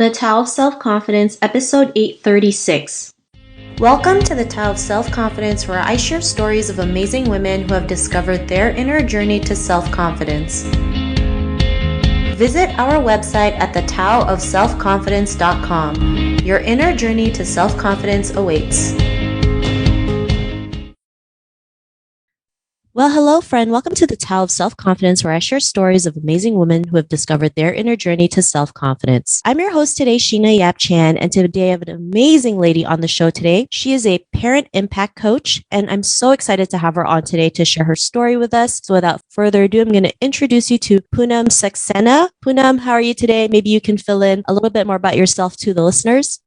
The Tao of Self-Confidence, Episode 836. Welcome to the Tao of Self-Confidence, where I share stories of amazing women who have discovered their inner journey to self-confidence. Visit our website at thetaoofselfconfidence.com. Your inner journey to self-confidence awaits. Well, hello, friend. Welcome to the Tao of Self-Confidence, where I share stories of amazing women who have discovered their inner journey to self-confidence. I'm your host today, Sheena Yap Chan, and today I have an amazing lady on the show today. She is a parent impact coach, and I'm so excited to have her on today to share her story with us. So without further ado, I'm going to introduce you to Punam Saxena. Punam, how are you today? Maybe you can fill in a little bit more about yourself to the listeners.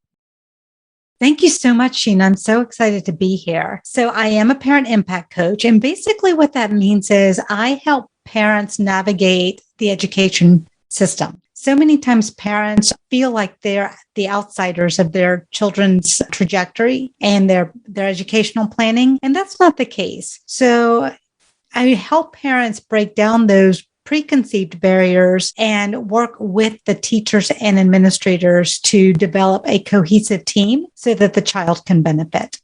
Thank you so much, Sheena. I'm so excited to be here. So I am a parent impact coach. And basically what that means is I help parents navigate the education system. So many times parents feel like they're the outsiders of their children's trajectory and their educational planning. And that's not the case. So I help parents break down those preconceived barriers and work with the teachers and administrators to develop a cohesive team so that the child can benefit.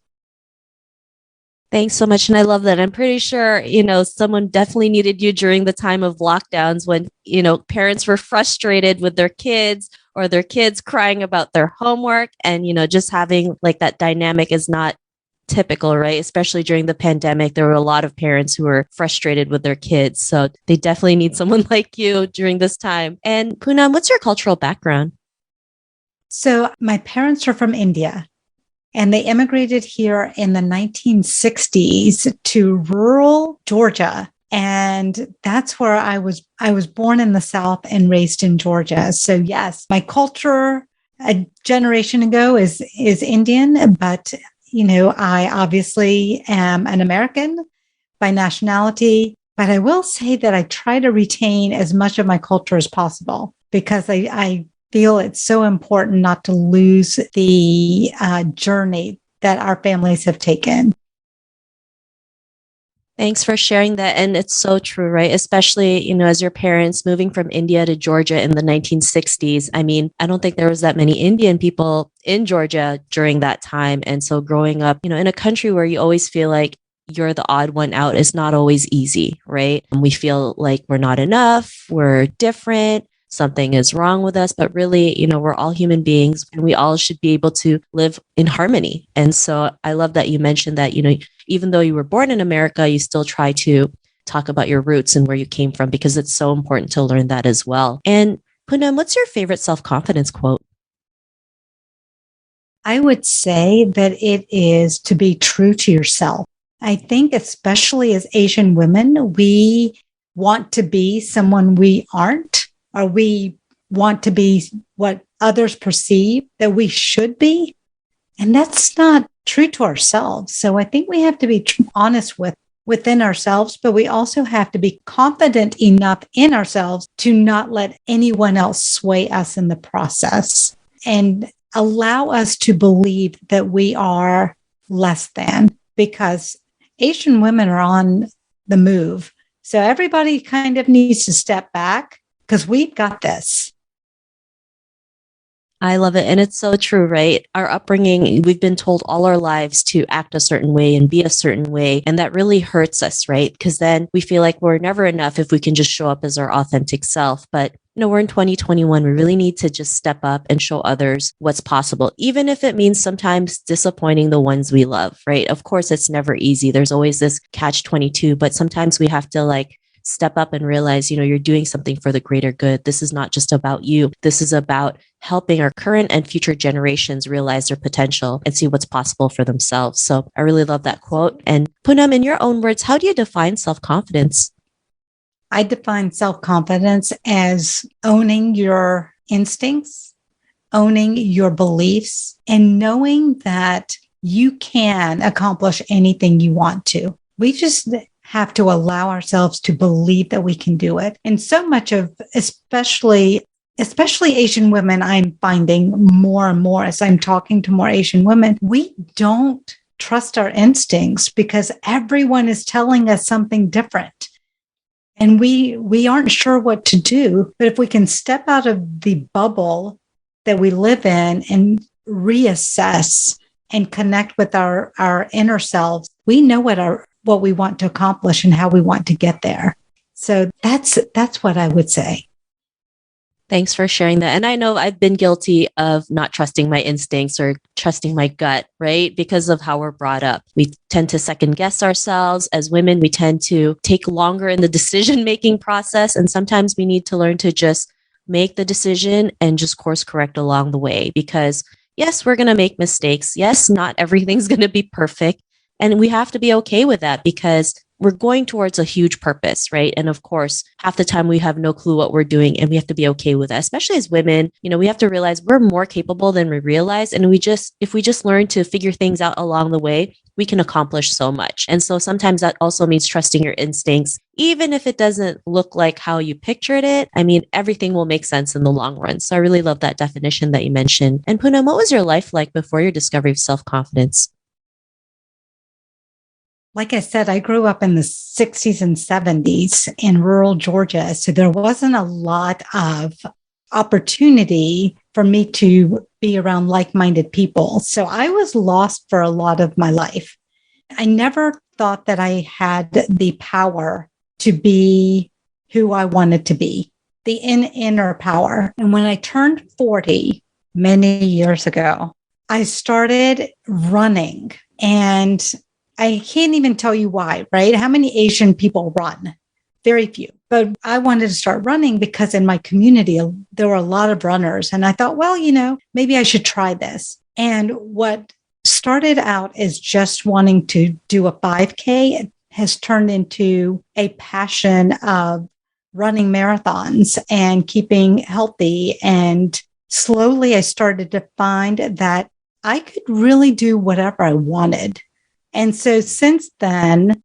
Thanks so much. And I love that. I'm pretty sure, someone definitely needed you during the time of lockdowns when, parents were frustrated with their kids or their kids crying about their homework and, just having like that dynamic is not typical, right? Especially during the pandemic, there were a lot of parents who were frustrated with their kids. So they definitely need someone like you during this time. And Punam, what's your cultural background? So my parents are from India and they immigrated here in the 1960s to rural Georgia. And that's where I was born in the South and raised in Georgia. So yes, my culture a generation ago is Indian, but I obviously am an American by nationality, but I will say that I try to retain as much of my culture as possible because I feel it's so important not to lose the journey that our families have taken. Thanks for sharing that. And it's so true, right? Especially, as your parents moving from India to Georgia in the 1960s. I mean, I don't think there was that many Indian people in Georgia during that time. And so growing up, in a country where you always feel like you're the odd one out is not always easy, right? And we feel like we're not enough, we're different, something is wrong with us, but really, we're all human beings and we all should be able to live in harmony. And so I love that you mentioned that, even though you were born in America, you still try to talk about your roots and where you came from, because it's so important to learn that as well. And Punam, what's your favorite self-confidence quote? I would say that it is to be true to yourself. I think especially as Asian women, we want to be someone we aren't, or we want to be what others perceive that we should be. And that's not true to ourselves. So I think we have to be honest within ourselves, but we also have to be confident enough in ourselves to not let anyone else sway us in the process and allow us to believe that we are less than, because Asian women are on the move. So everybody kind of needs to step back because we've got this. I love it. And it's so true, right? Our upbringing, we've been told all our lives to act a certain way and be a certain way. And that really hurts us, right? Because then we feel like we're never enough if we can just show up as our authentic self. But we're in 2021. We really need to just step up and show others what's possible, even if it means sometimes disappointing the ones we love, right? Of course, it's never easy. There's always this catch-22, but sometimes we have to step up and realize, you're doing something for the greater good. This is not just about you. This is about helping our current and future generations realize their potential and see what's possible for themselves. So I really love that quote. And Punam, in your own words, how do you define self-confidence? I define self-confidence as owning your instincts, owning your beliefs, and knowing that you can accomplish anything you want to. We just have to allow ourselves to believe that we can do it. And so much of, especially Asian women, I'm finding more and more as I'm talking to more Asian women, we don't trust our instincts because everyone is telling us something different. And we aren't sure what to do. But if we can step out of the bubble that we live in and reassess and connect with our inner selves, we know what we want to accomplish and how we want to get there. So that's what I would say. Thanks for sharing that. And I know I've been guilty of not trusting my instincts or trusting my gut, right? Because of how we're brought up. We tend to second guess ourselves. As women, we tend to take longer in the decision-making process. And sometimes we need to learn to just make the decision and just course correct along the way. Because yes, we're going to make mistakes. Yes, not everything's going to be perfect. And we have to be okay with that because we're going towards a huge purpose, right? And of course, half the time we have no clue what we're doing and we have to be okay with that. Especially as women, we have to realize we're more capable than we realize. And if we just learn to figure things out along the way, we can accomplish so much. And so sometimes that also means trusting your instincts, even if it doesn't look like how you pictured it. I mean, everything will make sense in the long run. So I really love that definition that you mentioned. And Punam, what was your life like before your discovery of self-confidence? Like I said, I grew up in the 60s and 70s in rural Georgia. So there wasn't a lot of opportunity for me to be around like-minded people. So I was lost for a lot of my life. I never thought that I had the power to be who I wanted to be, the inner power. And when I turned 40 many years ago, I started running, and I can't even tell you why, right? How many Asian people run? Very few. But I wanted to start running because in my community, there were a lot of runners. And I thought, well, maybe I should try this. And what started out as just wanting to do a 5K has turned into a passion of running marathons and keeping healthy. And slowly I started to find that I could really do whatever I wanted. And so since then,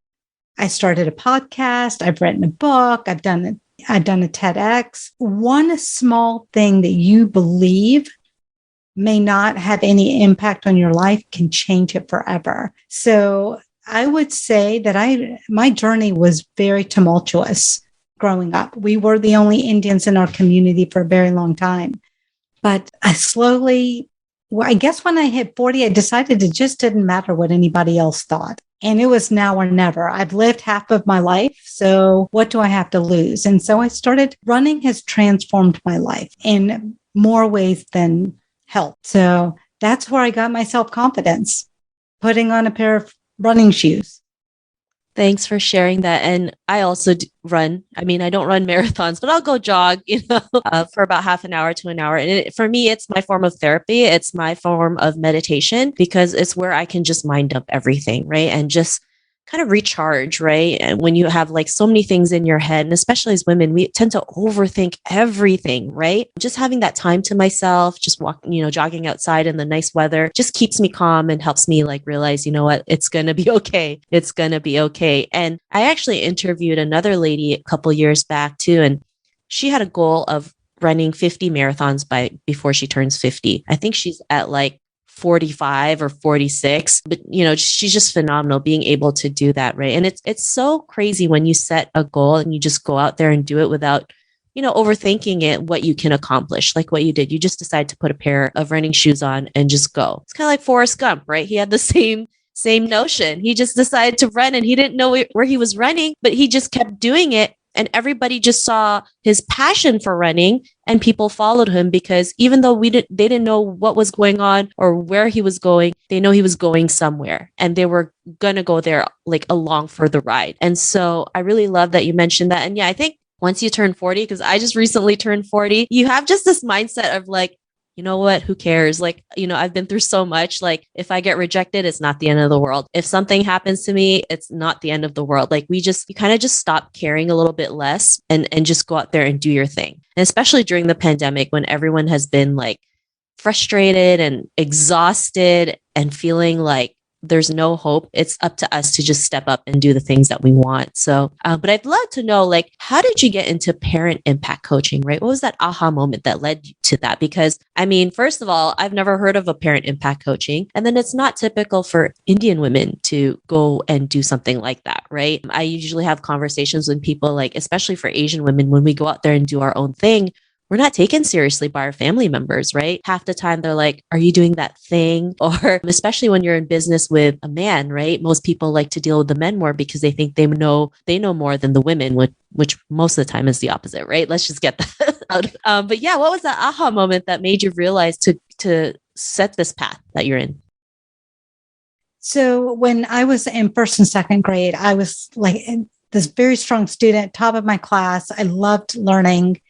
I started a podcast. I've written a book. I've done a TEDx. One small thing that you believe may not have any impact on your life can change it forever. So I would say that my journey was very tumultuous growing up. We were the only Indians in our community for a very long time. But I guess when I hit 40, I decided it just didn't matter what anybody else thought. And it was now or never. I've lived half of my life. So what do I have to lose? And so I started running has transformed my life in more ways than help. So that's where I got my self-confidence, putting on a pair of running shoes. Thanks for sharing that. And I also run. I mean, I don't run marathons, but I'll go jog, for about half an hour to an hour. And for me, it's my form of therapy. It's my form of meditation because it's where I can just mind dump everything, right? And just kind of recharge, right? And when you have like so many things in your head, and especially as women, we tend to overthink everything, right? Just having that time to myself, just walking, jogging outside in the nice weather just keeps me calm and helps me like realize, what, it's going to be okay. It's going to be okay. And I actually interviewed another lady a couple years back too, and she had a goal of running 50 marathons before she turns 50. I think she's at like 45 or 46, but she's just phenomenal being able to do that, right? And it's so crazy when you set a goal and you just go out there and do it without overthinking it, what you can accomplish, like what you did. You just decide to put a pair of running shoes on and just go. It's kind of like Forrest Gump, right? He had the same notion. He just decided to run and he didn't know where he was running, but he just kept doing it. And everybody just saw his passion for running and people followed him because even though they didn't know what was going on or where he was going, they know he was going somewhere and they were going to go there like along for the ride. And so I really love that you mentioned that. And yeah, I think once you turn 40, because I just recently turned 40, you have just this mindset of like, you know what, who cares? Like, I've been through so much. Like if I get rejected, it's not the end of the world. If something happens to me, it's not the end of the world. Like you kind of just stop caring a little bit less and just go out there and do your thing. And especially during the pandemic when everyone has been like frustrated and exhausted and feeling like there's no hope, it's up to us to just step up and do the things that we want. So, but I'd love to know, like, how did you get into parent impact coaching, right? What was that aha moment that led you to that? Because I mean, first of all, I've never heard of a parent impact coaching. And then it's not typical for Indian women to go and do something like that, right? I usually have conversations with people like, especially for Asian women, when we go out there and do our own thing, we're not taken seriously by our family members, right? Half the time they're like, are you doing that thing? Or especially when you're in business with a man, right? Most people like to deal with the men more because they think they know more than the women, which most of the time is the opposite, right? Let's just get that out. But yeah, what was that aha moment that made you realize to set this path that you're in? So when I was in first and second grade, I was like this very strong student, top of my class. I loved learning.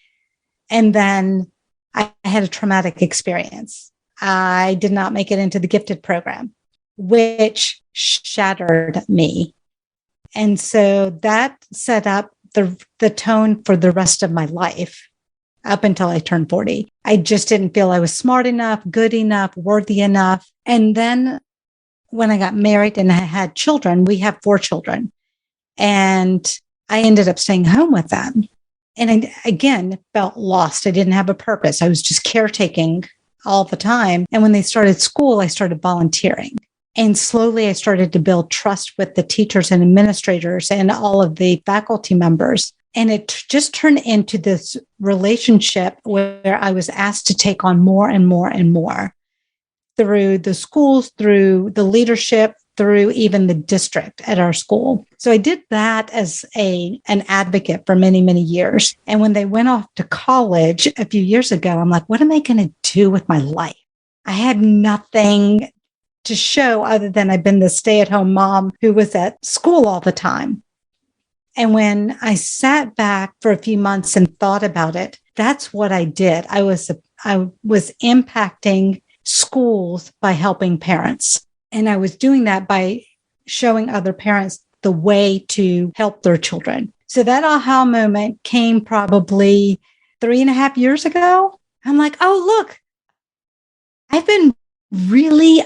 And then I had a traumatic experience. I did not make it into the gifted program, which shattered me. And so that set up the tone for the rest of my life up until I turned 40. I just didn't feel I was smart enough, good enough, worthy enough. And then when I got married and I had children, we have 4 children, and I ended up staying home with them. And I, again, felt lost. I didn't have a purpose. I was just caretaking all the time. And when they started school, I started volunteering. And slowly I started to build trust with the teachers and administrators and all of the faculty members. And it just turned into this relationship where I was asked to take on more and more and more through the schools, through the leadership, through even the district at our school. So I did that as an advocate for many, many years. And when they went off to college a few years ago, I'm like, what am I going to do with my life? I had nothing to show other than I've been the stay-at-home mom who was at school all the time. And when I sat back for a few months and thought about it, that's what I did. I was impacting schools by helping parents. And I was doing that by showing other parents the way to help their children. So that aha moment came probably 3.5 years ago. I'm like, oh, look, I've been really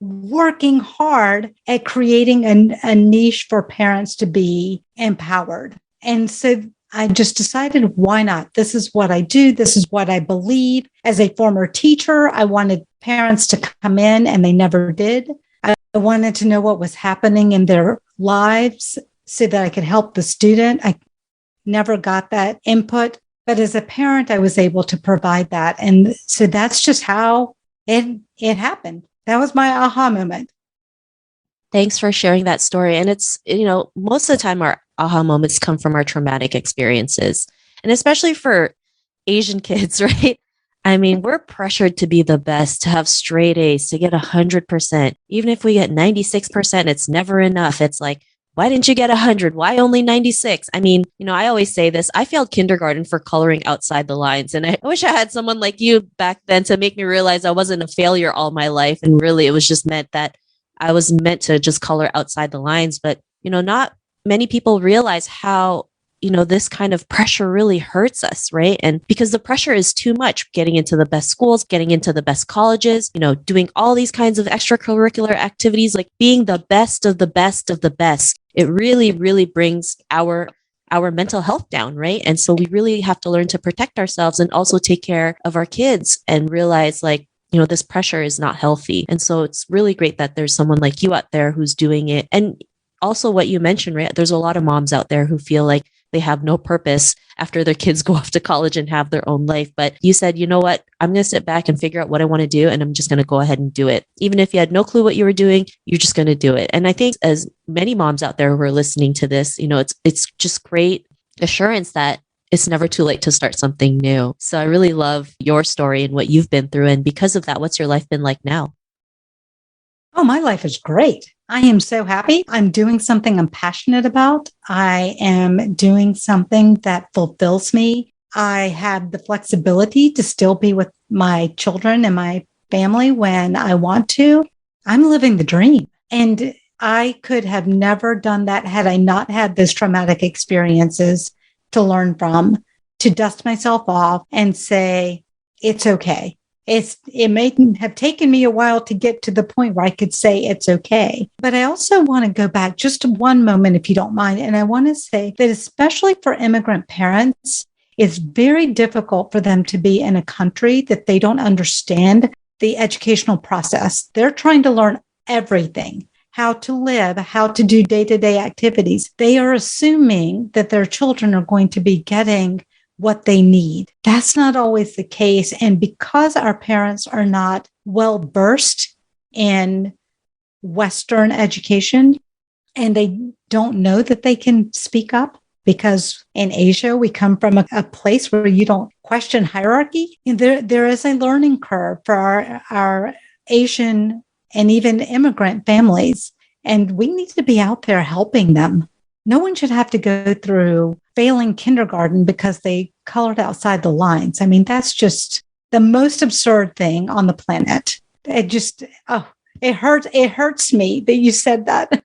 working hard at creating a niche for parents to be empowered. And so I just decided, why not? This is what I do. This is what I believe. As a former teacher, I wanted parents to come in, and they never did. I wanted to know what was happening in their lives so that I could help the student. I never got that input, but as a parent, I was able to provide that. And so that's just how it happened. That was my aha moment. Thanks for sharing that story. And it's, most of the time our aha moments come from our traumatic experiences. And especially for Asian kids, right? I mean, we're pressured to be the best, to have straight A's, to get 100%. Even if we get 96%, it's never enough. It's like, why didn't you get 100? Why only 96? I mean, I always say this. I failed kindergarten for coloring outside the lines. And I wish I had someone like you back then to make me realize I wasn't a failure all my life. And really, it was just meant that I was meant to just color outside the lines. But, not many people realize how, this kind of pressure really hurts us, right? And because the pressure is too much, getting into the best schools, getting into the best colleges, doing all these kinds of extracurricular activities, like being the best of the best of the best, it really, really brings our mental health down, right? And so we really have to learn to protect ourselves and also take care of our kids and realize this pressure is not healthy. And so it's really great that there's someone like you out there who's doing it. And also what you mentioned, right? There's a lot of moms out there who feel like they have no purpose after their kids go off to college and have their own life. But you said, you know what? I'm going to sit back and figure out what I want to do. And I'm just going to go ahead and do it. Even if you had no clue what you were doing, you're just going to do it. And I think as many moms out there who are listening to this, it's just great assurance that it's never too late to start something new. So I really love your story and what you've been through. And because of that, what's your life been like now? Oh, my life is great. I am so happy. I'm doing something I'm passionate about. I am doing something that fulfills me. I have the flexibility to still be with my children and my family when I want to. I'm living the dream. And I could have never done that had I not had those traumatic experiences to learn from, to dust myself off and say, it's okay. It may have taken me a while to get to the point where I could say it's okay. But I also want to go back just one moment, if you don't mind. And I want to say that especially for immigrant parents, it's very difficult for them to be in a country that they don't understand the educational process. They're trying to learn everything, how to live, how to do day-to-day activities. They are assuming that their children are going to be getting what they need. That's not always the case. And because our parents are not well versed in Western education and they don't know that they can speak up, because in Asia, we come from a place where you don't question hierarchy. And there is a learning curve for our Asian and even immigrant families. And we need to be out there helping them. No one should have to go through failing kindergarten because they colored outside the lines. I mean, that's just the most absurd thing on the planet. It hurts. It hurts me that you said that.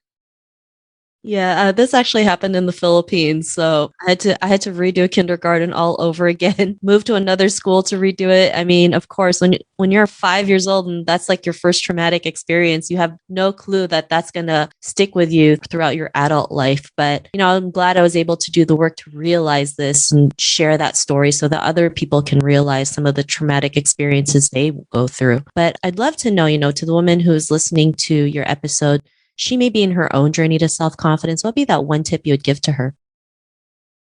Yeah, this actually happened in the Philippines. So I had to redo kindergarten all over again, move to another school to redo it. I mean, of course, when you're 5 years old and that's like your first traumatic experience, you have no clue that that's going to stick with you throughout your adult life. But, I'm glad I was able to do the work to realize this and share that story so that other people can realize some of the traumatic experiences they go through. But I'd love to know, to the woman who's listening to your episode, she may be in her own journey to self-confidence. What would be that one tip you would give to her?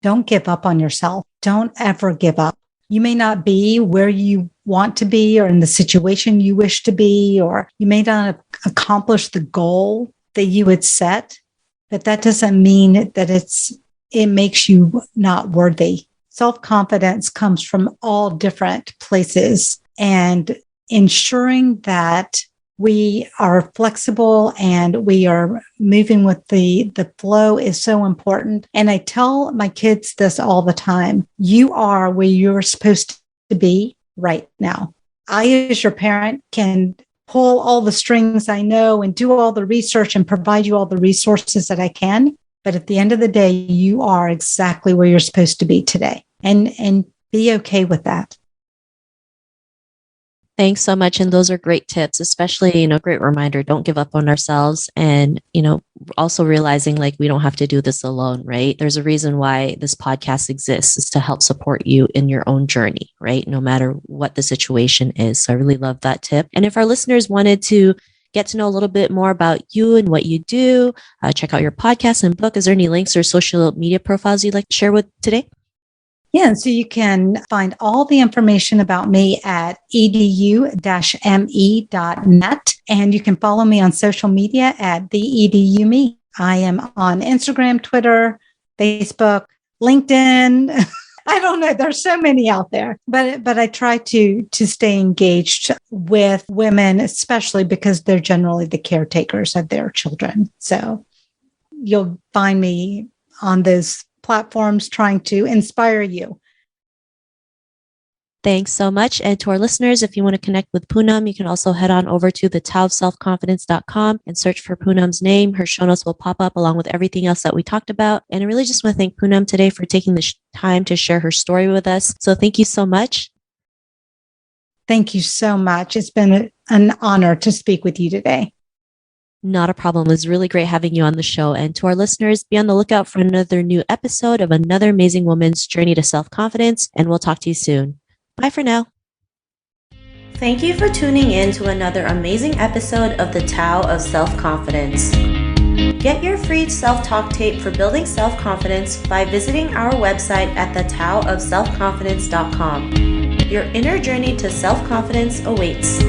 Don't give up on yourself. Don't ever give up. You may not be where you want to be or in the situation you wish to be, or you may not accomplish the goal that you had set, but that doesn't mean that it makes you not worthy. Self-confidence comes from all different places, and ensuring that we are flexible and we are moving with the flow is so important. And I tell my kids this all the time. You are where you're supposed to be right now. I, as your parent, can pull all the strings I know and do all the research and provide you all the resources that I can. But at the end of the day, you are exactly where you're supposed to be today, and be okay with that. Thanks so much. And those are great tips, especially, great reminder. Don't give up on ourselves. And, also realizing like we don't have to do this alone, right? There's a reason why this podcast exists, is to help support you in your own journey, right? No matter what the situation is. So I really love that tip. And if our listeners wanted to get to know a little bit more about you and what you do, check out your podcast and book, is there any links or social media profiles you'd like to share with today? Yeah, and so you can find all the information about me at edu-me.net, and you can follow me on social media at the edu-me. I am on Instagram, Twitter, Facebook, LinkedIn. I don't know. There's so many out there, but I try to stay engaged with women, especially because they're generally the caretakers of their children. So you'll find me on those platforms trying to inspire you. Thanks so much. And to our listeners, if you want to connect with Punam, you can also head on over to thetaoofselfconfidence.com and search for Punam's name. Her show notes will pop up along with everything else that we talked about. And I really just want to thank Punam today for taking the time to share her story with us. So thank you so much. Thank you so much. It's been an honor to speak with you today. Not a problem. It was really great having you on the show. And to our listeners, be on the lookout for another new episode of another amazing woman's journey to self-confidence. And we'll talk to you soon. Bye for now. Thank you for tuning in to another amazing episode of the Tao of Self-Confidence. Get your free self-talk tape for building self-confidence by visiting our website at thetaoofselfconfidence.com. Your inner journey to self-confidence awaits.